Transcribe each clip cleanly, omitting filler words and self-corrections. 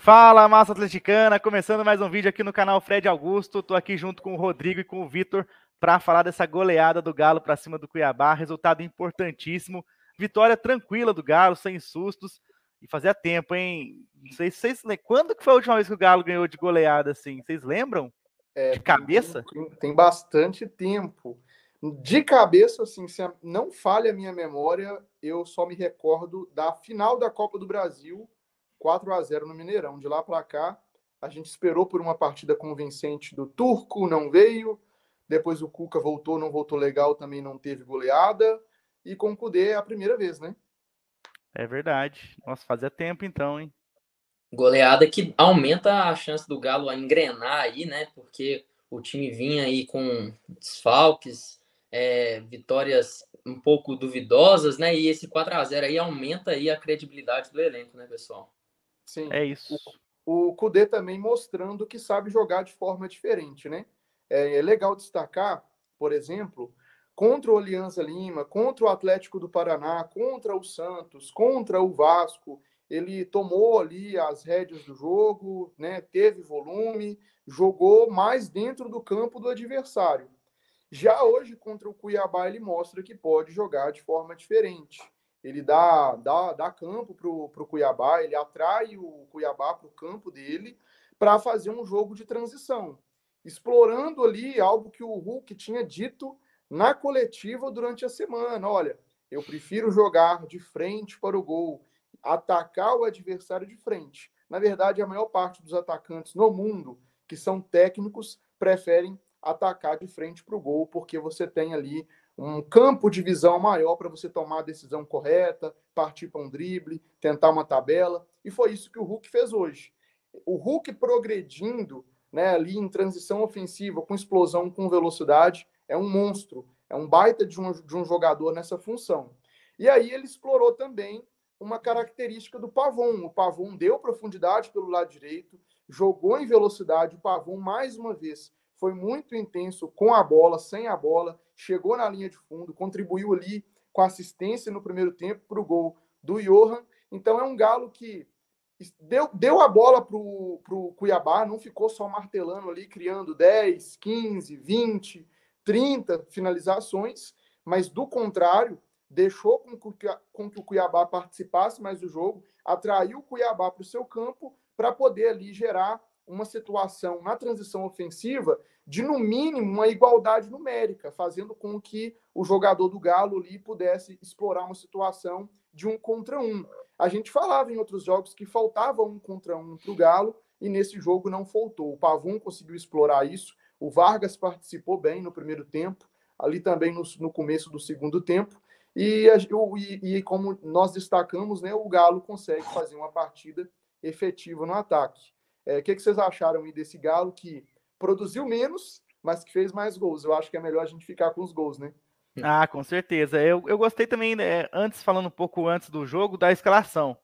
Fala, massa atleticana, começando mais um vídeo aqui no canal Fred Augusto. Tô aqui junto com o Rodrigo e com o Vitor para falar dessa goleada do Galo para cima do Cuiabá, resultado importantíssimo, vitória tranquila do Galo, sem sustos, e fazia tempo, hein? Não sei se vocês lembram, quando que foi a última vez que o Galo ganhou de goleada assim? Vocês lembram? É, De cabeça? tem bastante tempo. De cabeça, assim, se não falha a minha memória, eu só me recordo da final da Copa do Brasil, 4-0 no Mineirão. De lá para cá, a gente esperou por uma partida convincente do Turco, não veio. Depois o Cuca voltou, não voltou legal, também não teve goleada. E com o Cudê é a primeira vez, né? É verdade. Nossa, fazia tempo então, hein? Goleada que aumenta a chance do Galo a engrenar aí, né? Porque o time vinha aí com desfalques, vitórias um pouco duvidosas, né? E esse 4-0 aí aumenta aí a credibilidade do elenco, né, pessoal? Sim. É isso. O Cudê também mostrando que sabe jogar de forma diferente, né? É legal destacar, por exemplo, contra o Alianza Lima, contra o Atlético do Paraná, contra o Santos, contra o Vasco, ele tomou ali as rédeas do jogo, né? Teve volume, jogou mais dentro do campo do adversário. Já hoje, contra o Cuiabá, ele mostra que pode jogar de forma diferente. Ele dá campo para o Cuiabá, ele atrai o Cuiabá para o campo dele para fazer um jogo de transição, explorando ali algo que o Hulk tinha dito na coletiva durante a semana. Olha, eu prefiro jogar de frente para o gol, atacar o adversário de frente. Na verdade, a maior parte dos atacantes no mundo que são técnicos preferem atacar de frente para o gol, porque você tem ali um campo de visão maior para você tomar a decisão correta, partir para um drible, tentar uma tabela. E foi isso que o Hulk fez hoje. O Hulk progredindo, né, ali em transição ofensiva, com explosão, com velocidade, é um monstro, é um baita de um jogador nessa função. E aí ele explorou também uma característica do Pavon. O Pavon deu profundidade pelo lado direito, jogou em velocidade. O Pavon, mais uma vez, foi muito intenso com a bola, sem a bola, chegou na linha de fundo, contribuiu ali com assistência no primeiro tempo para o gol do Johan. Então é um Galo que deu a bola para o Cuiabá, não ficou só martelando ali, criando 10, 15, 20, 30 finalizações, mas do contrário, deixou com que o Cuiabá participasse mais do jogo, atraiu o Cuiabá para o seu campo para poder ali gerar uma situação na transição ofensiva de, no mínimo, uma igualdade numérica, fazendo com que o jogador do Galo ali pudesse explorar uma situação de 1 contra 1. A gente falava em outros jogos que faltava 1 contra 1 para o Galo, e nesse jogo não faltou. O Pavon conseguiu explorar isso, o Vargas participou bem no primeiro tempo, ali também no começo do segundo tempo, e como nós destacamos, né, o Galo consegue fazer uma partida efetiva no ataque. O que vocês acharam aí desse Galo que produziu menos, mas que fez mais gols? Eu acho que é melhor a gente ficar com os gols, né? Ah, com certeza. Eu gostei também, né, antes, falando um pouco antes do jogo, da escalação.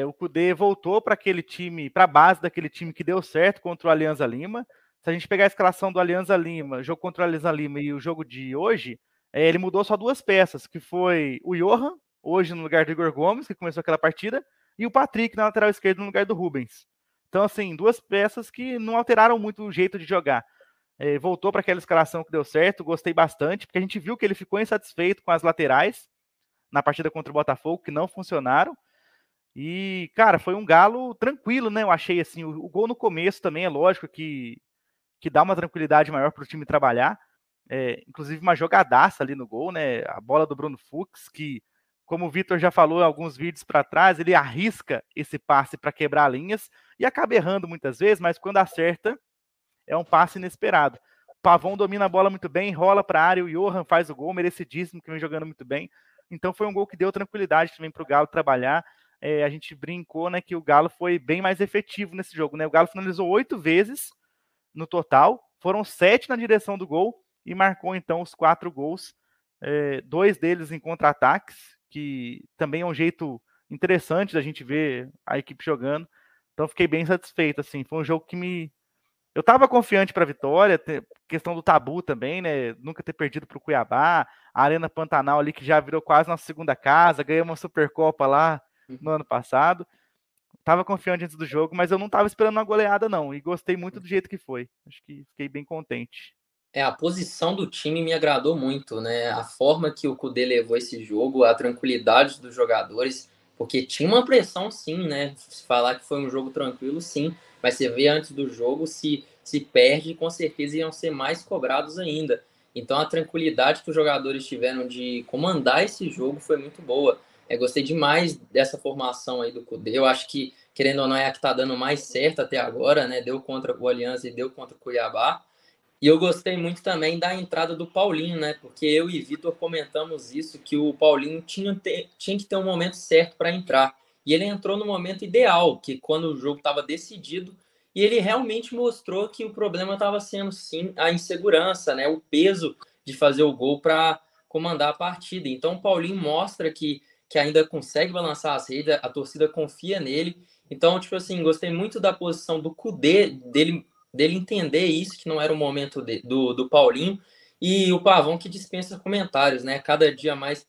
O Cudê voltou para aquele time, para a base daquele time que deu certo contra o Alianza Lima. Se a gente pegar a escalação do Alianza Lima, jogo contra o Alianza Lima e o jogo de hoje, ele mudou só duas peças, que foi o Johan, hoje no lugar do Igor Gomes, que começou aquela partida, e o Patrick na lateral esquerda no lugar do Rubens. Então, assim, duas peças que não alteraram muito o jeito de jogar. Voltou para aquela escalação que deu certo, gostei bastante, porque a gente viu que ele ficou insatisfeito com as laterais na partida contra o Botafogo, que não funcionaram. E, cara, foi um Galo tranquilo, né? Eu achei assim, o gol no começo também é lógico que dá uma tranquilidade maior para o time trabalhar. Inclusive uma jogadaça ali no gol, né? A bola do Bruno Fux, que, como o Vitor já falou em alguns vídeos para trás, ele arrisca esse passe para quebrar linhas e acaba errando muitas vezes, mas quando acerta, é um passe inesperado. O Pavon domina a bola muito bem, rola para a área, o Johan faz o gol, merecidíssimo, que vem jogando muito bem. Então foi um gol que deu tranquilidade também para o Galo trabalhar. A gente brincou, né, que o Galo foi bem mais efetivo nesse jogo, né? O Galo finalizou 8 vezes no total, foram 7 na direção do gol e marcou então os 4 gols, 2 deles em contra-ataques, que também é um jeito interessante da gente ver a equipe jogando. Então fiquei bem satisfeito, assim, foi um jogo que eu tava confiante para a vitória, questão do tabu também, né? Nunca ter perdido para o Cuiabá, a Arena Pantanal ali que já virou quase nossa segunda casa, ganhamos uma Supercopa lá no ano passado. tava confiante antes do jogo, mas eu não tava esperando uma goleada, não. E gostei muito do jeito que foi. Acho que fiquei bem contente. A posição do time me agradou muito, né? A forma que o Kudê levou esse jogo, a tranquilidade dos jogadores, porque tinha uma pressão, sim, né? Falar que foi um jogo tranquilo, sim, mas você vê antes do jogo, se perde, com certeza iam ser mais cobrados ainda. Então a tranquilidade que os jogadores tiveram de comandar esse jogo foi muito boa. Gostei demais dessa formação aí do Kudê. Eu acho que, querendo ou não, é a que tá dando mais certo até agora, né? Deu contra o Aliança e deu contra o Cuiabá. E eu gostei muito também da entrada do Paulinho, né? Porque eu e Vitor comentamos isso, que o Paulinho tinha que ter um momento certo para entrar. E ele entrou no momento ideal, que quando o jogo estava decidido, e ele realmente mostrou que o problema estava sendo, sim, a insegurança, né? O peso de fazer o gol para comandar a partida. Então o Paulinho mostra que ainda consegue balançar as redes, a torcida confia nele. Então, tipo assim, gostei muito da posição do Kudê, dele entender isso, que não era o momento do Paulinho, e o Pavão que dispensa comentários, né? Cada dia mais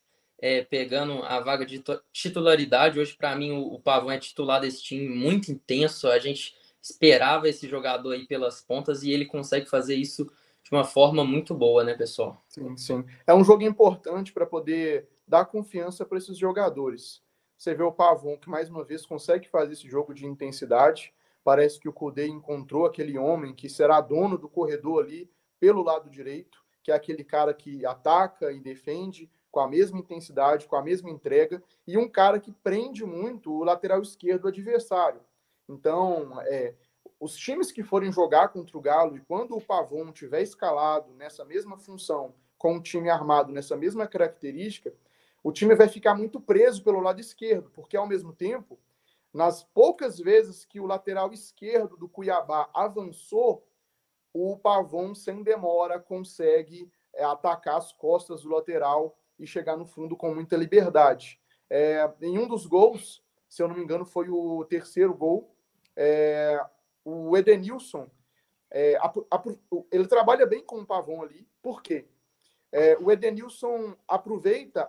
pegando a vaga de titularidade. Hoje, para mim, o Pavão é titular desse time muito intenso. A gente esperava esse jogador aí pelas pontas e ele consegue fazer isso de uma forma muito boa, né, pessoal? Sim, sim. É um jogo importante para poder dar confiança para esses jogadores. Você vê o Pavon, que mais uma vez consegue fazer esse jogo de intensidade. Parece que o Kudê encontrou aquele homem que será dono do corredor ali pelo lado direito, que é aquele cara que ataca e defende com a mesma intensidade, com a mesma entrega, e um cara que prende muito o lateral esquerdo do adversário. Então, os times que forem jogar contra o Galo, e quando o Pavon tiver escalado nessa mesma função, com um time armado nessa mesma característica, o time vai ficar muito preso pelo lado esquerdo, porque ao mesmo tempo, nas poucas vezes que o lateral esquerdo do Cuiabá avançou, o Pavon, sem demora, consegue atacar as costas do lateral e chegar no fundo com muita liberdade. Em um dos gols, se eu não me engano, foi o terceiro gol, o Edenilson, ele trabalha bem com o Pavon ali, por quê? O Edenilson aproveita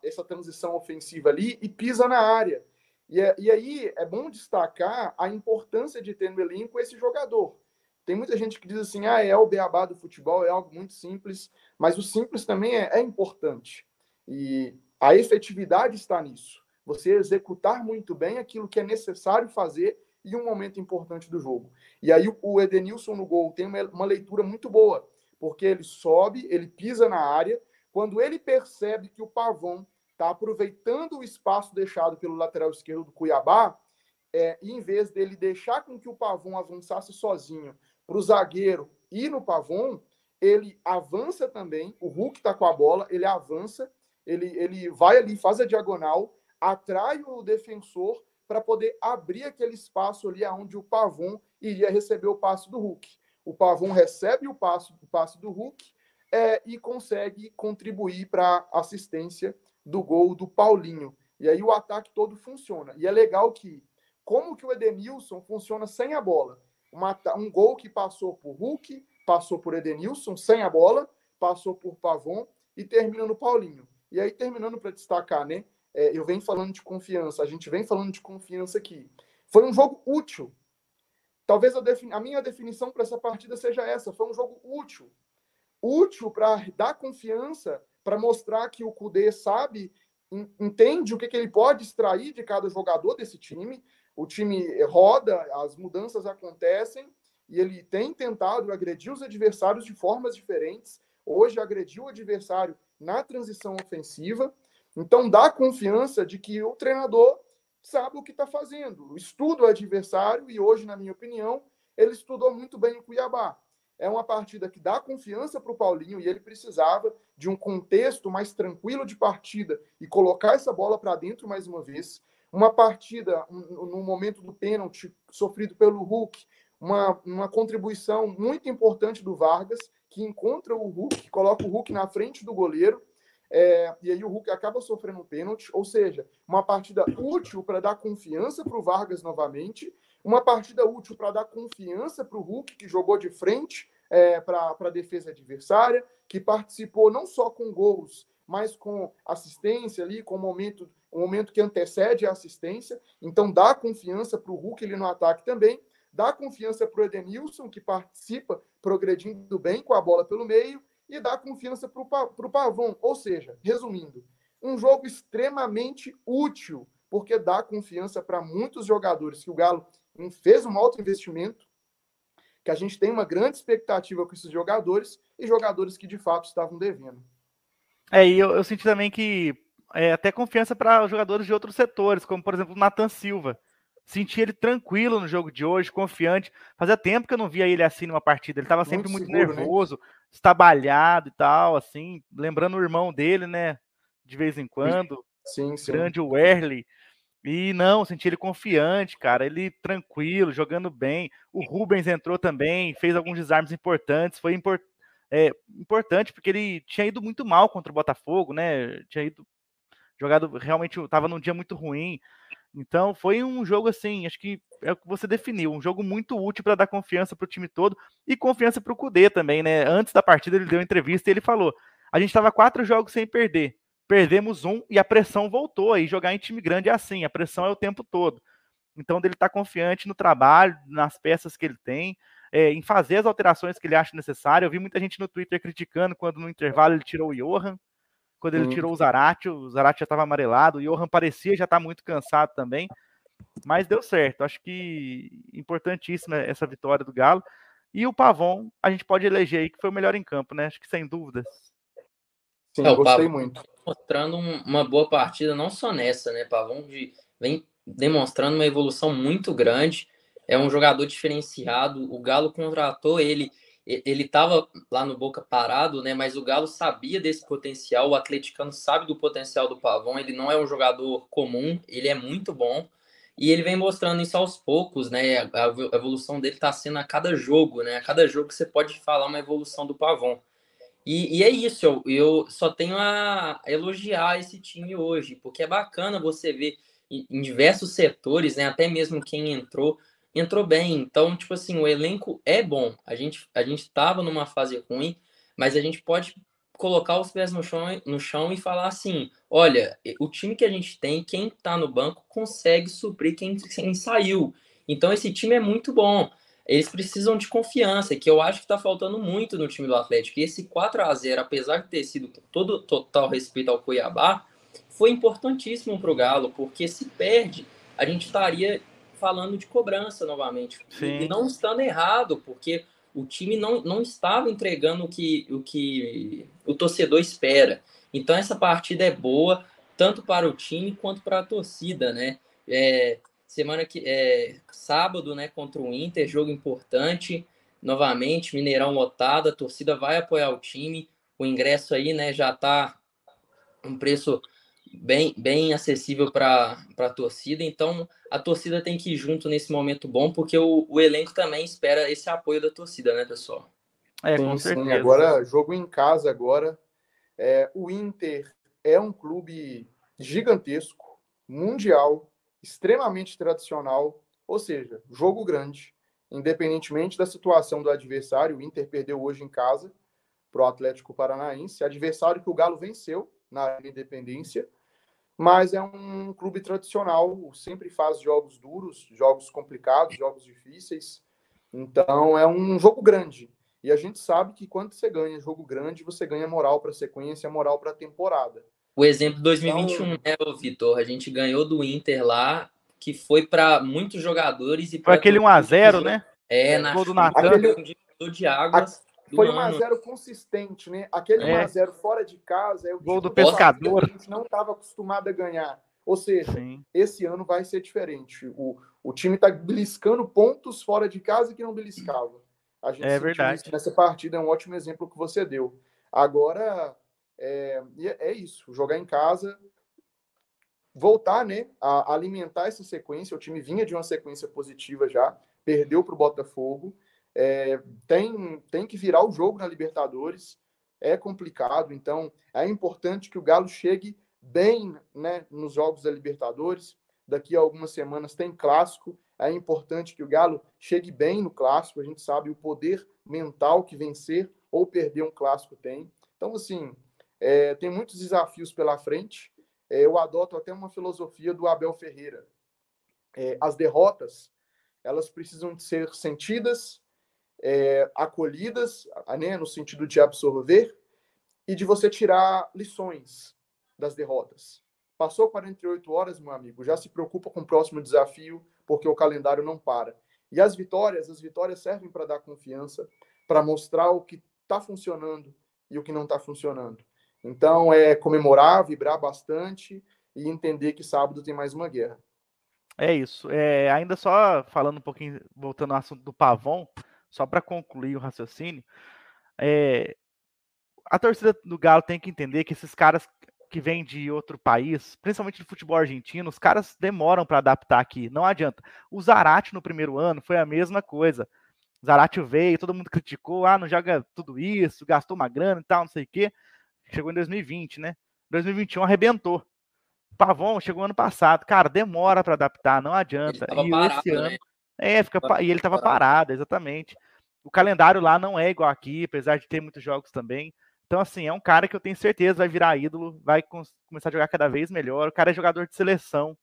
essa transição ofensiva ali e pisa na área. E aí é bom destacar a importância de ter no elenco esse jogador. Tem muita gente que diz assim, é o beabá do futebol, é algo muito simples, mas o simples também é importante. E a efetividade está nisso. Você executar muito bem aquilo que é necessário fazer em um momento importante do jogo. E aí o Edenilson no gol tem uma leitura muito boa, porque ele sobe, ele pisa na área. Quando ele percebe que o Pavon está aproveitando o espaço deixado pelo lateral esquerdo do Cuiabá, e em vez dele deixar com que o Pavon avançasse sozinho para o zagueiro ir no Pavon, ele avança também, o Hulk está com a bola, ele avança, ele vai ali, faz a diagonal, atrai o defensor para poder abrir aquele espaço ali onde o Pavon iria receber o passe do Hulk. O Pavon recebe o passe do Hulk e consegue contribuir para a assistência do gol do Paulinho. E aí o ataque todo funciona. E é legal que, como que o Edenilson funciona sem a bola? Um gol que passou por Hulk, passou por Edenilson sem a bola, passou por Pavon e termina no Paulinho. E aí, terminando para destacar, né? Eu venho falando de confiança, a gente vem falando de confiança aqui. Foi um jogo útil. Talvez a minha definição para essa partida seja essa. Foi um jogo útil. Útil para dar confiança, para mostrar que o Kudê sabe, entende o que ele pode extrair de cada jogador desse time. O time roda, as mudanças acontecem, e ele tem tentado agredir os adversários de formas diferentes. Hoje agrediu o adversário na transição ofensiva. Então dá confiança de que o treinador sabe o que está fazendo, estuda o adversário, e hoje, na minha opinião, ele estudou muito bem o Cuiabá. É uma partida que dá confiança para o Paulinho, e ele precisava de um contexto mais tranquilo de partida e colocar essa bola para dentro mais uma vez. Uma partida, no momento do pênalti sofrido pelo Hulk, uma contribuição muito importante do Vargas, que encontra o Hulk, coloca o Hulk na frente do goleiro, e aí o Hulk acaba sofrendo um pênalti. Ou seja, uma partida útil para dar confiança para o Vargas novamente, uma partida útil para dar confiança para o Hulk, que jogou de frente para a defesa adversária, que participou não só com gols, mas com assistência ali, com o momento que antecede a assistência. Então, dá confiança para o Hulk ali no ataque também. Dá confiança para o Edenilson, que participa progredindo bem com a bola pelo meio. E dá confiança para o Pavon. Ou seja, resumindo, um jogo extremamente útil, porque dá confiança para muitos jogadores que o Galo fez um alto investimento, que a gente tem uma grande expectativa com esses jogadores e jogadores que de fato estavam devendo. E eu senti também que até confiança para os jogadores de outros setores, como por exemplo o Nathan Silva. Senti ele tranquilo no jogo de hoje, confiante. Fazia tempo que eu não via ele assim numa partida. Ele estava sempre muito seguro, nervoso, né? Estabalhado e tal, assim, lembrando o irmão dele, né? De vez em quando. Sim. Grande Werley. E não, senti ele confiante, cara. Ele tranquilo, jogando bem. O Rubens entrou também, fez alguns desarmes importantes. Foi importante porque ele tinha ido muito mal contra o Botafogo, né? Tinha jogado realmente, estava num dia muito ruim. Então foi um jogo assim, acho que é o que você definiu, um jogo muito útil para dar confiança para o time todo e confiança para o Kudê também, né? Antes da partida ele deu uma entrevista e ele falou: a gente estava 4 jogos sem perder, perdemos um e a pressão voltou. Aí jogar em time grande é assim, a pressão é o tempo todo. Então ele está confiante no trabalho, nas peças que ele tem, em fazer as alterações que ele acha necessário. Eu vi muita gente no Twitter criticando quando no intervalo ele tirou o Johan. Quando ele tirou o Zarate já estava amarelado, o Johan parecia já estar muito cansado também, mas deu certo. Acho que importantíssima essa vitória do Galo. E o Pavon, a gente pode eleger aí que foi o melhor em campo, né? Acho que sem dúvidas. Sim, gostei muito. Mostrando uma boa partida, não só nessa, né? Pavon vem demonstrando uma evolução muito grande. É um jogador diferenciado. O Galo contratou ele. Ele estava lá no Boca parado, né? Mas o Galo sabia desse potencial. O atleticano sabe do potencial do Pavon. Ele não é um jogador comum, ele é muito bom. E ele vem mostrando isso aos poucos, né? A evolução dele está sendo a cada jogo, né? A cada jogo você pode falar uma evolução do Pavon. E é isso, eu só tenho a elogiar esse time hoje, porque é bacana você ver em diversos setores, né? Até mesmo quem entrou bem. Então, tipo assim, o elenco é bom. A gente estava numa fase ruim, mas a gente pode colocar os pés no chão e falar assim: olha, o time que a gente tem, quem está no banco consegue suprir quem saiu. Então, esse time é muito bom. Eles precisam de confiança, que eu acho que está faltando muito no time do Atlético. E esse 4-0, apesar de ter sido todo total respeito ao Cuiabá, foi importantíssimo para o Galo, porque se perde, a gente estaria falando de cobrança novamente. E não estando errado, porque o time não estava entregando o que o torcedor espera. Então essa partida é boa, tanto para o time quanto para a torcida, né? Semana sábado, né, contra o Inter, jogo importante, novamente, Mineirão lotado, a torcida vai apoiar o time, o ingresso aí, né, já tá um preço bem acessível para a torcida, então a torcida tem que ir junto nesse momento bom, porque o elenco também espera esse apoio da torcida, né, pessoal? Com certeza. Sim. Agora, jogo em casa agora, o Inter é um clube gigantesco, mundial, extremamente tradicional, ou seja, jogo grande, independentemente da situação do adversário. O Inter perdeu hoje em casa para o Atlético Paranaense, adversário que o Galo venceu na Independência, mas é um clube tradicional, sempre faz jogos duros, jogos complicados, jogos difíceis, então é um jogo grande. E a gente sabe que quando você ganha jogo grande, você ganha moral para a sequência, moral para a temporada. O exemplo 2021, então, né, Vitor? A gente ganhou do Inter lá, que foi para muitos jogadores e foi aquele 1-0, né? Na gol do chuva, Natan. um divisor de águas. Foi 1-0 consistente, né? Aquele 1-0 fora de casa é o gol do Pescador. Que a gente não estava acostumado a ganhar. Ou seja, esse ano vai ser diferente. O time está beliscando pontos fora de casa que não beliscava. A gente sentiu isso nessa partida, é um ótimo exemplo que você deu. Agora, é isso. Jogar em casa, voltar, né, a alimentar essa sequência. O time vinha de uma sequência positiva já, perdeu para o Botafogo. Tem que virar o jogo na Libertadores, é complicado, então é importante que o Galo chegue bem, né, nos jogos da Libertadores. Daqui a algumas semanas tem clássico, é importante que o Galo chegue bem no clássico. A gente sabe o poder mental que vencer ou perder um clássico tem. Então, assim, tem muitos desafios pela frente. Eu adoto até uma filosofia do Abel Ferreira. As derrotas, elas precisam de ser sentidas, acolhidas, né, no sentido de absorver, e de você tirar lições das derrotas. Passou 48 horas, meu amigo, já se preocupa com o próximo desafio, porque o calendário não para. E as vitórias servem para dar confiança, para mostrar o que está funcionando e o que não está funcionando. Então, comemorar, vibrar bastante e entender que sábado tem mais uma guerra. É isso. Ainda só falando um pouquinho, voltando ao assunto do Pavon, só para concluir o raciocínio, a torcida do Galo tem que entender que esses caras que vêm de outro país, principalmente do futebol argentino, os caras demoram para adaptar aqui. Não adianta. O Zarate no primeiro ano foi a mesma coisa. O Zarate veio, todo mundo criticou, não joga tudo isso, gastou uma grana e tal, não sei o quê. Chegou em 2020, né? 2021 arrebentou. Pavon chegou ano passado. Cara, demora para adaptar, não adianta. Ele tava parado, esse ano, né? E ele estava parado, exatamente. O calendário lá não é igual aqui, apesar de ter muitos jogos também. Então, assim, é um cara que eu tenho certeza vai virar ídolo, vai começar a jogar cada vez melhor. O cara é jogador de seleção.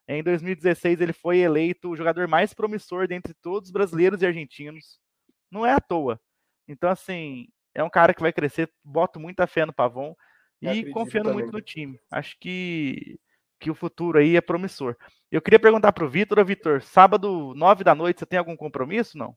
Em 2016, ele foi eleito o jogador mais promissor dentre todos os brasileiros e argentinos. Não é à toa. Então, assim, é um cara que vai crescer. Boto muita fé no Pavon e confiando muito no time. Acho que o futuro aí é promissor. Eu queria perguntar para o Vitor, sábado, 9 da noite, você tem algum compromisso, não?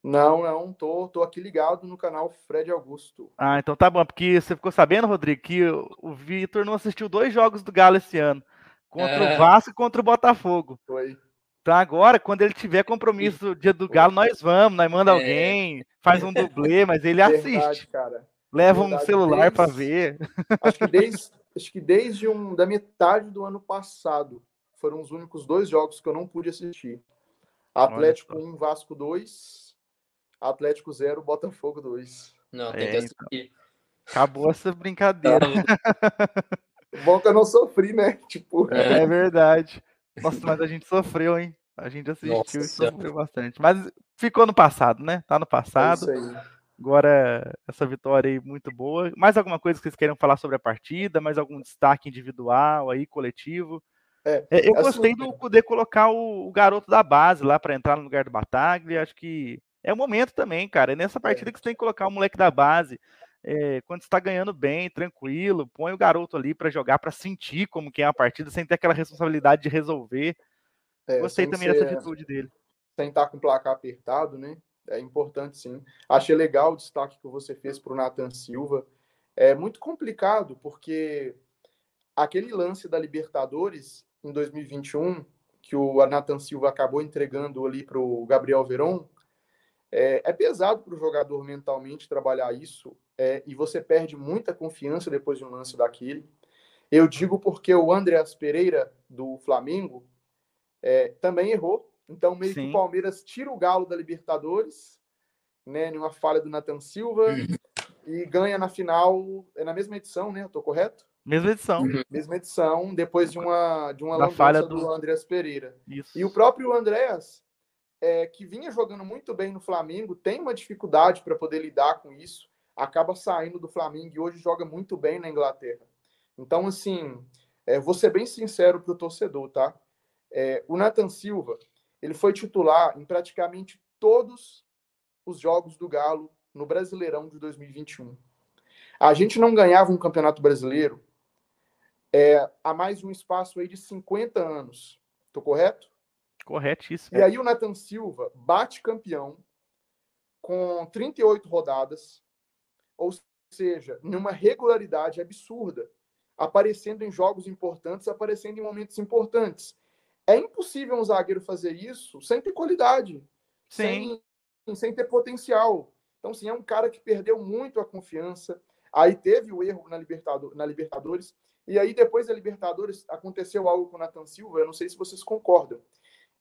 Não, tô aqui ligado no canal Fred Augusto. Então tá bom, porque você ficou sabendo, Rodrigo, que o Vitor não assistiu 2 jogos do Galo esse ano, contra o Vasco e contra o Botafogo. Foi. Então agora, quando ele tiver compromisso no dia do Galo, nós manda alguém, faz um dublê, mas ele assiste. Cara. Leva um celular para ver. Acho que desde da metade do ano passado foram os únicos 2 jogos que eu não pude assistir. Atlético 1, Vasco 2, Atlético 0, Botafogo 2. Não, tem que assistir. Então. Acabou essa brincadeira. Bom que eu não sofri, né? É verdade. Nossa, mas a gente sofreu, hein? A gente assistiu e sofreu bastante. Mas ficou no passado, né? Tá no passado. É isso aí. Agora, essa vitória aí muito boa. Mais alguma coisa que vocês queiram falar sobre a partida? Mais algum destaque individual aí, coletivo? Eu gostei do poder colocar o garoto da base lá para entrar no lugar do Bataglia. Acho que é o momento também, cara. É nessa partida que você tem que colocar o moleque da base. Quando você está ganhando bem, tranquilo, põe o garoto ali para jogar, para sentir como que é a partida, sem ter aquela responsabilidade de resolver. Gostei também dessa atitude dele. Sem estar com o placar apertado, né? É importante, sim. Achei legal o destaque que você fez para o Nathan Silva. É muito complicado, porque aquele lance da Libertadores em 2021, que o Nathan Silva acabou entregando ali para o Gabriel Veron, é pesado para o jogador mentalmente trabalhar isso, e você perde muita confiança depois de um lance daquele. Eu digo porque o Andreas Pereira, do Flamengo, também errou. Então, meio que o Palmeiras tira o Galo da Libertadores, né, numa falha do Nathan Silva, e ganha na final, na mesma edição, né? Eu tô correto? Mesma edição. Mesma edição, depois de uma falha do Andreas Pereira. Isso. E o próprio Andreas, que vinha jogando muito bem no Flamengo, tem uma dificuldade para poder lidar com isso, acaba saindo do Flamengo e hoje joga muito bem na Inglaterra. Então, assim, vou ser bem sincero para o torcedor, tá? O Nathan Silva, ele foi titular em praticamente todos os jogos do Galo no Brasileirão de 2021. A gente não ganhava um campeonato brasileiro há mais um espaço aí de 50 anos. Tô correto? Corretíssimo. E aí o Nathan Silva bate campeão com 38 rodadas, ou seja, numa regularidade absurda, aparecendo em jogos importantes, aparecendo em momentos importantes. É impossível um zagueiro fazer isso sem ter qualidade, sem ter potencial. Então, sim, é um cara que perdeu muito a confiança. Aí teve o erro na Libertadores. E aí, depois da Libertadores, aconteceu algo com o Nathan Silva. Eu não sei se vocês concordam.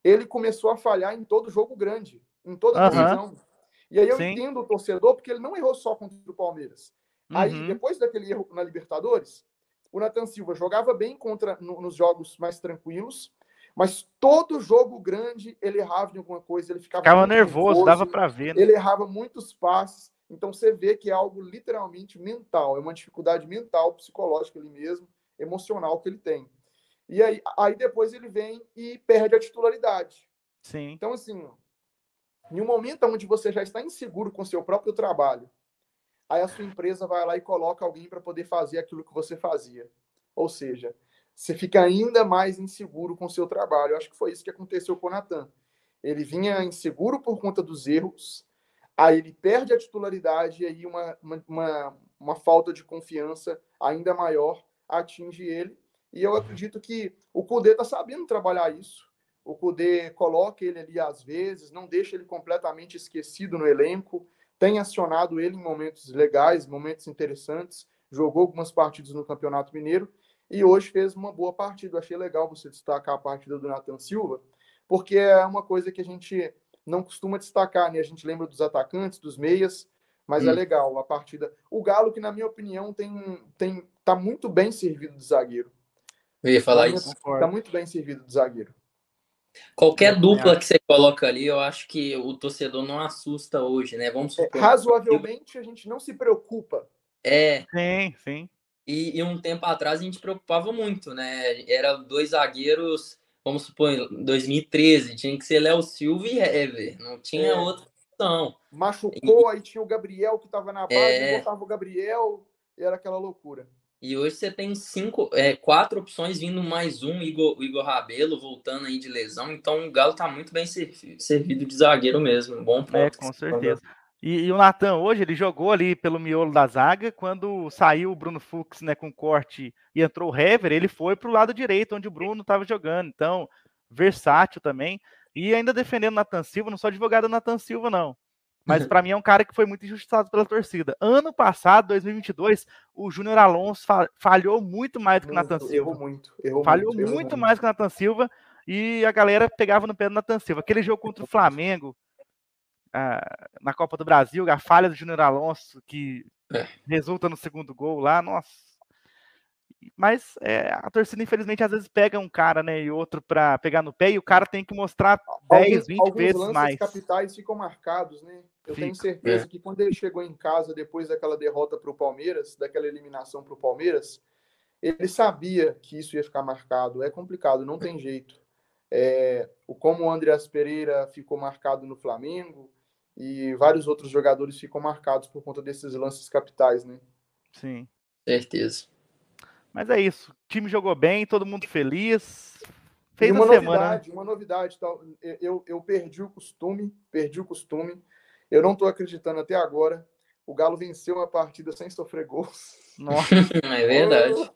Ele começou a falhar em todo jogo grande, em toda decisão. E aí eu entendo o torcedor, porque ele não errou só contra o Palmeiras. Aí, depois daquele erro na Libertadores, o Nathan Silva jogava bem nos jogos mais tranquilos, mas todo jogo grande ele errava em alguma coisa, ele ficava nervoso, dava para ver, né? Ele errava muitos passes, Então você vê que é algo literalmente mental, é uma dificuldade mental, psicológica ali mesmo, emocional que ele tem. E aí depois ele vem e perde a titularidade. Sim. Então, assim, em um momento onde você já está inseguro com o seu próprio trabalho, aí a sua empresa vai lá e coloca alguém para poder fazer aquilo que você fazia. Ou seja, você fica ainda mais inseguro com o seu trabalho. Eu acho que foi isso que aconteceu com o Natan. Ele vinha inseguro por conta dos erros, aí ele perde a titularidade e aí uma falta de confiança ainda maior atinge ele. E eu acredito que o Kudê está sabendo trabalhar isso. O Kudê coloca ele ali às vezes, não deixa ele completamente esquecido no elenco, tem acionado ele em momentos legais, momentos interessantes, jogou algumas partidas no Campeonato Mineiro e hoje fez uma boa partida. Eu achei legal você destacar a partida do Nathan Silva, porque é uma coisa que a gente não costuma destacar, né? A gente lembra dos atacantes, dos meias, mas é legal a partida. O Galo, que na minha opinião tá muito bem servido de zagueiro. Eu ia falar isso. Tá muito bem servido de zagueiro. Qualquer dupla que você coloca ali, eu acho que o torcedor não assusta hoje, né? Vamos supor. Razoavelmente, a gente não se preocupa. Sim. E um tempo atrás a gente preocupava muito, né? Era dois zagueiros, vamos supor, em 2013, tinha que ser Léo Silva e Hever, não tinha outra opção. Machucou, aí tinha o Gabriel que estava na base, botava o Gabriel e era aquela loucura. E hoje você tem quatro opções vindo mais um, Igor Rabelo voltando aí de lesão, então o Galo tá muito bem servido de zagueiro mesmo, bom ponto. Com certeza. E o Natan hoje, ele jogou ali pelo miolo da zaga, quando saiu o Bruno Fux, né, com corte e entrou o Hever, ele foi pro lado direito, onde o Bruno estava jogando, então, versátil também, e ainda defendendo o Nathan Silva, não sou advogado do Nathan Silva não, mas para mim é um cara que foi muito injustiçado pela torcida. Ano passado, 2022, o Júnior Alonso falhou muito mais do que o Nathan Silva. Falhou muito mais que o Nathan Silva, e a galera pegava no pé do Nathan Silva. Aquele jogo contra o Flamengo, na Copa do Brasil, a falha do Júnior Alonso, que resulta no segundo gol lá, nossa. Mas a torcida, infelizmente, às vezes pega um cara, né, e outro para pegar no pé, e o cara tem que mostrar 10, 20 vezes lances mais. Capitais ficam marcados, né? Eu tenho certeza que quando ele chegou em casa, depois daquela derrota para o Palmeiras, daquela eliminação para o Palmeiras, ele sabia que isso ia ficar marcado. É complicado, não tem jeito. Como o Andreas Pereira ficou marcado no Flamengo, e vários outros jogadores ficam marcados por conta desses lances capitais, né? Sim. Certeza. Mas é isso. O time jogou bem, todo mundo feliz. Fez uma novidade, eu perdi o costume. Eu não estou acreditando até agora. O Galo venceu a partida sem sofrer gols. Nossa. É verdade.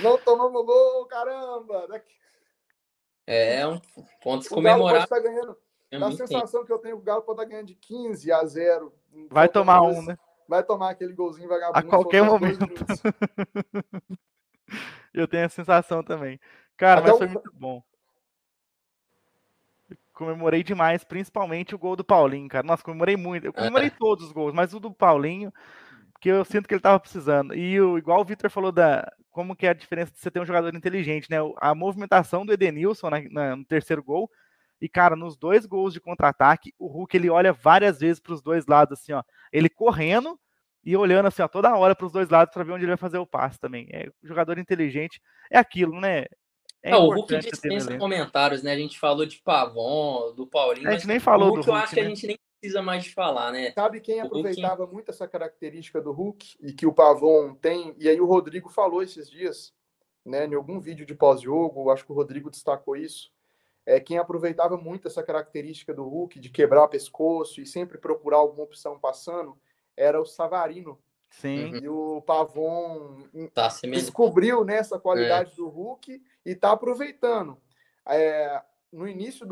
Não tomamos gol, caramba! É um ponto comemorável. O Galo pode estar ganhando. Na sensação que eu tenho, o Galo pode estar ganhando de 15-0. Vai tomar um, né? Vai tomar aquele golzinho vagabundo. A qualquer momento. Eu tenho a sensação também. Cara, mas foi muito bom. Eu comemorei demais, principalmente o gol do Paulinho, cara. Nossa, comemorei muito. Eu comemorei todos os gols, mas o do Paulinho, porque eu sinto que ele tava precisando. E igual o Vitor falou como que é a diferença de você ter um jogador inteligente, né? A movimentação do Edenilson no terceiro gol. E, cara, nos dois gols de contra-ataque, o Hulk, ele olha várias vezes para os dois lados, assim, ó. Ele correndo e olhando, assim, ó, toda hora para os dois lados para ver onde ele vai fazer o passe também. Jogador inteligente. É aquilo, né? O Hulk dispensa comentários, né? A gente falou de Pavon, do Paulinho, a gente nem falou do Hulk, eu acho que a gente nem precisa mais de falar, né? Sabe quem aproveitava muito essa característica do Hulk e que o Pavon tem? E aí o Rodrigo falou esses dias, né? Em algum vídeo de pós-jogo, acho que o Rodrigo destacou isso. Quem aproveitava muito essa característica do Hulk, de quebrar o pescoço e sempre procurar alguma opção passando, era o Savarino. Sim. E o Pavon descobriu, né, essa qualidade do Hulk e está aproveitando. No início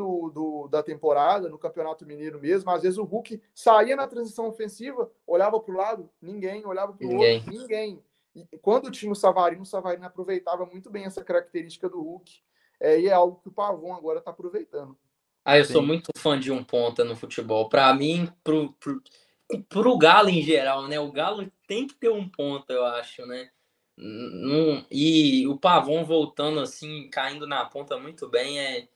da temporada, no Campeonato Mineiro mesmo, às vezes o Hulk saía na transição ofensiva, olhava para o lado, ninguém, olhava para o outro, ninguém. E quando tinha o Savarino aproveitava muito bem essa característica do Hulk. E é algo que o Pavon agora está aproveitando. Eu sou muito fã de um ponta no futebol. Para mim, pro Galo em geral, né? O Galo tem que ter um ponta, eu acho, né? E o Pavon voltando assim, caindo na ponta muito bem,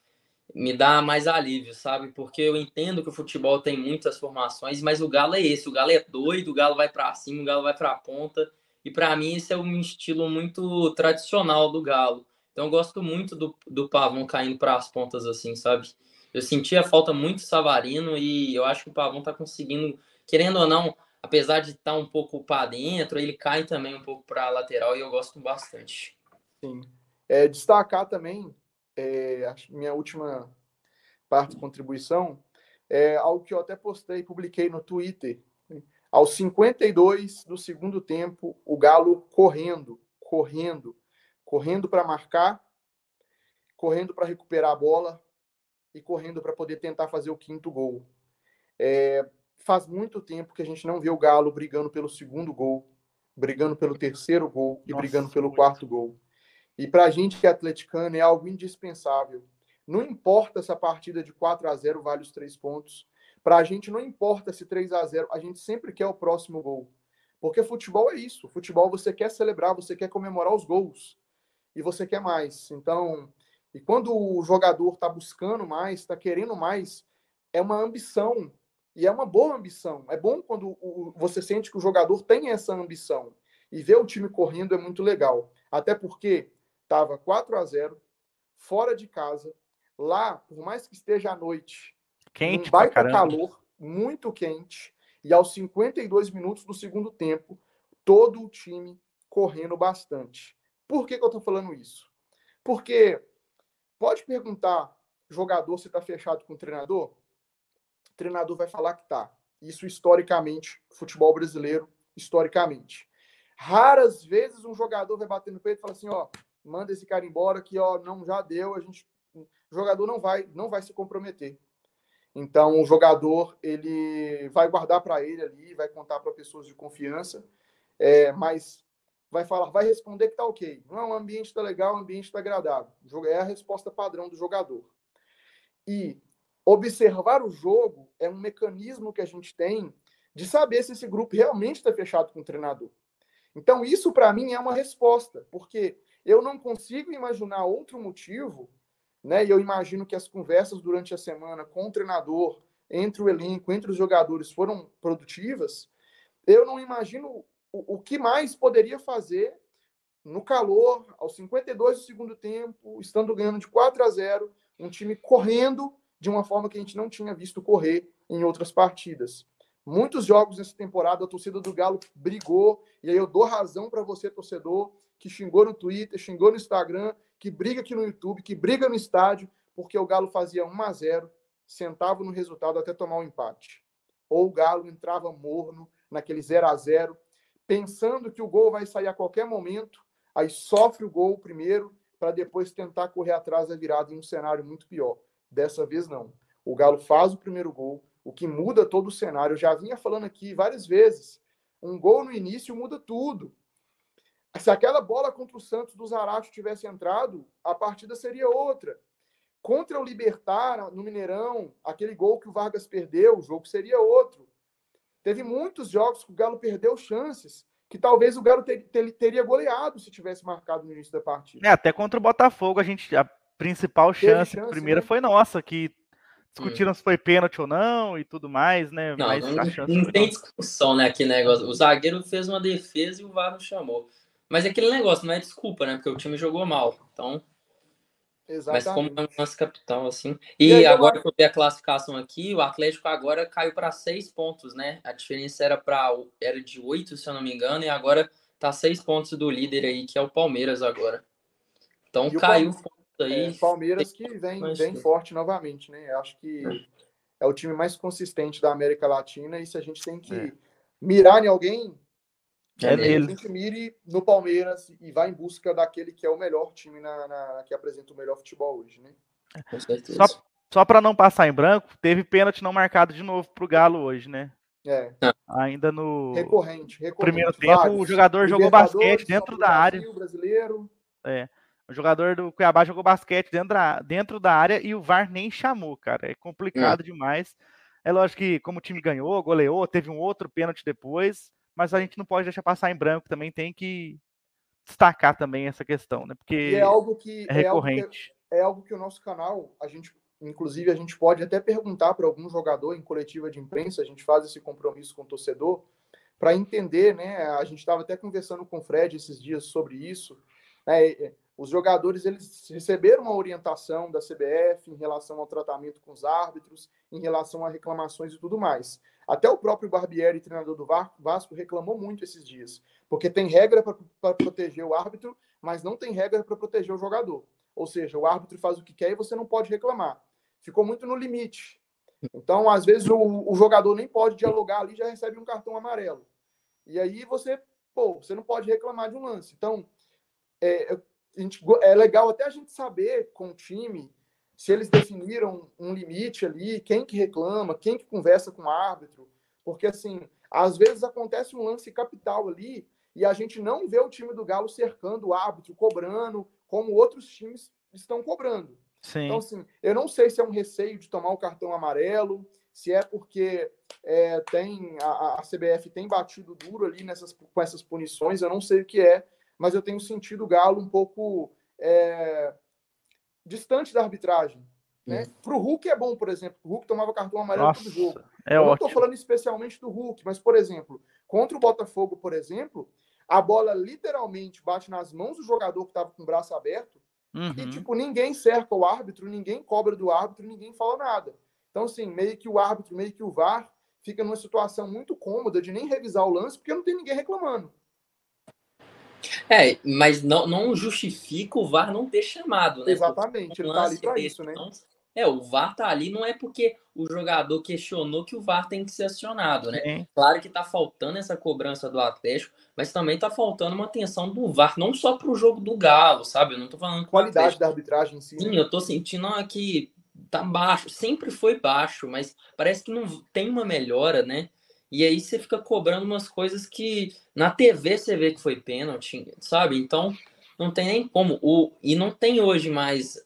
me dá mais alívio, sabe? Porque eu entendo que o futebol tem muitas formações, mas o Galo é esse, o Galo é doido, o Galo vai para cima, o Galo vai para a ponta, e para mim esse é um estilo muito tradicional do Galo. Então eu gosto muito do Pavão caindo para as pontas assim, sabe? Eu senti a falta muito Savarino e eu acho que o Pavão tá conseguindo, querendo ou não, apesar de estar um pouco para dentro, ele cai também um pouco para a lateral e eu gosto bastante. Sim. Destacar também, minha última parte de contribuição, algo que eu até postei, publiquei no Twitter. Né? Aos 52 do segundo tempo, o Galo correndo para marcar, correndo para recuperar a bola e correndo para poder tentar fazer o quinto gol. Faz muito tempo que a gente não vê o Galo brigando pelo segundo gol, brigando pelo terceiro gol e brigando pelo quarto gol. E para a gente que é atleticano é algo indispensável. Não importa se a partida de 4-0 vale os 3 pontos. Para a gente não importa se 3-0, a gente sempre quer o próximo gol. Porque futebol é isso. Futebol você quer celebrar, você quer comemorar os gols. E você quer mais. Então, e quando o jogador está buscando mais, está querendo mais, é uma ambição. E é uma boa ambição. É bom quando você sente que o jogador tem essa ambição. E ver o time correndo é muito legal. Até porque estava 4-0, fora de casa, lá, por mais que esteja à noite, num Quente pra baita caramba. calor, muito quente, e aos 52 minutos do segundo tempo, todo o time correndo bastante. Por que eu estou falando isso? Porque pode perguntar jogador se está fechado com o treinador? O treinador vai falar que está. Isso historicamente, futebol brasileiro, historicamente. Raras vezes um jogador vai bater no peito e falar assim, ó, manda esse cara embora que ó, não já deu, o jogador não vai se comprometer. Então o jogador ele vai guardar para ele ali, vai contar para pessoas de confiança, mas vai responder que tá ok. Não, o ambiente está legal, o ambiente está agradável. É a resposta padrão do jogador. E observar o jogo é um mecanismo que a gente tem de saber se esse grupo realmente está fechado com o treinador. Então, isso para mim é uma resposta, porque eu não consigo imaginar outro motivo, né? E eu imagino que as conversas durante a semana com o treinador, entre o elenco, entre os jogadores foram produtivas. Eu não imagino o que mais poderia fazer no calor, aos 52 do segundo tempo, estando ganhando de 4-0, um time correndo de uma forma que a gente não tinha visto correr em outras partidas. Muitos jogos nessa temporada, a torcida do Galo brigou, e aí eu dou razão para você, torcedor, que xingou no Twitter, xingou no Instagram, que briga aqui no YouTube, que briga no estádio, porque o Galo fazia 1-0, sentava no resultado até tomar um empate. Ou o Galo entrava morno naquele 0-0, pensando que o gol vai sair a qualquer momento, aí sofre o gol primeiro, para depois tentar correr atrás da virada em um cenário muito pior. Dessa vez, não. O Galo faz o primeiro gol, o que muda todo o cenário. Eu já vinha falando aqui várias vezes. Um gol no início muda tudo. Se aquela bola contra o Santos do Zarate tivesse entrado, a partida seria outra. Contra o Libertad, no Mineirão, aquele gol que o Vargas perdeu, o jogo seria outro. Teve muitos jogos que o Galo perdeu chances, que talvez o Galo teria goleado se tivesse marcado no início da partida. Até contra o Botafogo, a principal chance primeira, né? Foi nossa, que discutiram se foi pênalti ou não e tudo mais, né? Não, mas a chance não tem discussão, né? Aquele negócio. O zagueiro fez uma defesa e o VAR não chamou. Mas aquele negócio não é desculpa, né? Porque o time jogou mal. Então. Exatamente. Mas como é o nosso capital, assim. E agora que eu vi a classificação aqui, o Atlético agora caiu para 6 pontos, né? A diferença era de 8, se eu não me engano, e agora tá 6 pontos do líder aí, que é o Palmeiras agora. Então e caiu aí. Palmeiras que vem forte novamente, né? Eu acho que é o time mais consistente da América Latina, e se a gente tem que mirar em alguém, a gente mire no Palmeiras e vai em busca daquele que é o melhor time que apresenta o melhor futebol hoje, né? Com certeza. Só para não passar em branco, teve pênalti não marcado de novo pro Galo hoje, né? Ainda no recorrente. Primeiro tempo, o jogador jogou basquete dentro da área. Brasileiro. O jogador do Cuiabá jogou basquete dentro da área e o VAR nem chamou, cara. É complicado demais. É lógico que, como o time ganhou, goleou, teve um outro pênalti depois, mas a gente não pode deixar passar em branco, também tem que destacar também essa questão, né? Porque é algo que é recorrente. É algo que o nosso canal, a gente inclusive a gente pode até perguntar para algum jogador em coletiva de imprensa, a gente faz esse compromisso com o torcedor, para entender, né? A gente estava até conversando com o Fred esses dias sobre isso, né? Os jogadores, eles receberam uma orientação da CBF em relação ao tratamento com os árbitros, em relação a reclamações e tudo mais. Até o próprio Barbieri, treinador do Vasco, reclamou muito esses dias, porque tem regra para proteger o árbitro, mas não tem regra para proteger o jogador. Ou seja, o árbitro faz o que quer e você não pode reclamar. Ficou muito no limite. Então, às vezes, o jogador nem pode dialogar ali, já recebe um cartão amarelo. E aí você não pode reclamar de um lance. Então, é legal até a gente saber com o time se eles definiram um limite ali, quem que reclama, quem que conversa com o árbitro, porque assim, às vezes acontece um lance capital ali e a gente não vê o time do Galo cercando o árbitro, cobrando, como outros times estão cobrando. Sim. Então, assim, eu não sei se é um receio de tomar o cartão amarelo, se é porque a CBF tem batido duro ali com essas punições, eu não sei o que é, mas eu tenho sentido o Galo um pouco distante da arbitragem. Né? Para o Hulk é bom, por exemplo. O Hulk tomava cartão amarelo todo jogo. Eu não estou falando especialmente do Hulk, mas, por exemplo, contra o Botafogo, por exemplo, a bola literalmente bate nas mãos do jogador que estava com o braço aberto e, tipo, ninguém cerca o árbitro, ninguém cobra do árbitro, ninguém fala nada. Então, assim, meio que o árbitro, meio que o VAR fica numa situação muito cômoda de nem revisar o lance porque não tem ninguém reclamando. Mas não justifica o VAR não ter chamado, né? Exatamente, ele tá ali para isso, né? O VAR tá ali, não é porque o jogador questionou que o VAR tem que ser acionado, né? Sim. Claro que tá faltando essa cobrança do Atlético, mas também tá faltando uma atenção do VAR, não só pro jogo do Galo, sabe? Eu não tô falando com qualidade da arbitragem em si. Sim, né? eu tô sentindo que tá baixo, sempre foi baixo, mas parece que não tem uma melhora, né? E aí você fica cobrando umas coisas que na TV você vê que foi pênalti, sabe? Então não tem nem como. E não tem hoje mais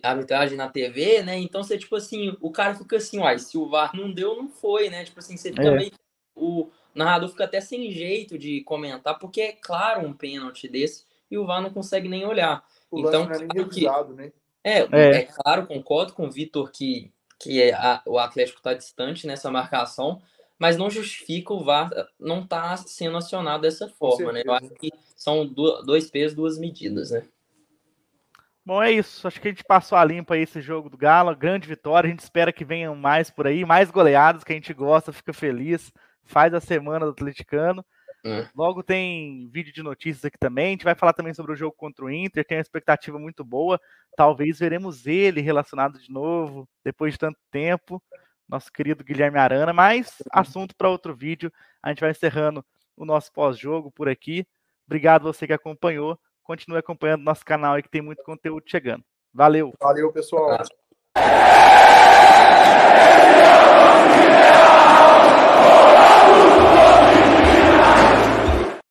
arbitragem na TV, né? Então você, tipo assim, o cara fica assim, uai, se o VAR não deu, não foi, né? Tipo assim, você fica meio. O narrador fica até sem jeito de comentar, porque é claro um pênalti desse e o VAR não consegue nem olhar. O então, lance não é nem revisado, né? É claro, concordo com o Vitor que o Atlético está distante nessa marcação, mas não justifica o VAR não estar sendo acionado dessa forma, né? Eu acho que são dois pesos, duas medidas, né? Bom, é isso. Acho que a gente passou a limpa aí esse jogo do Galo. Grande vitória. A gente espera que venham mais por aí, mais goleadas que a gente gosta, fica feliz. Faz a semana do atleticano. Logo tem vídeo de notícias aqui também. A gente vai falar também sobre o jogo contra o Inter. Tem uma expectativa muito boa. Talvez veremos ele relacionado de novo, depois de tanto tempo. Nosso querido Guilherme Arana. Mas assunto para outro vídeo. A gente vai encerrando o nosso pós-jogo por aqui. Obrigado você que acompanhou. Continue acompanhando nosso canal aí que tem muito conteúdo chegando. Valeu! Valeu, pessoal!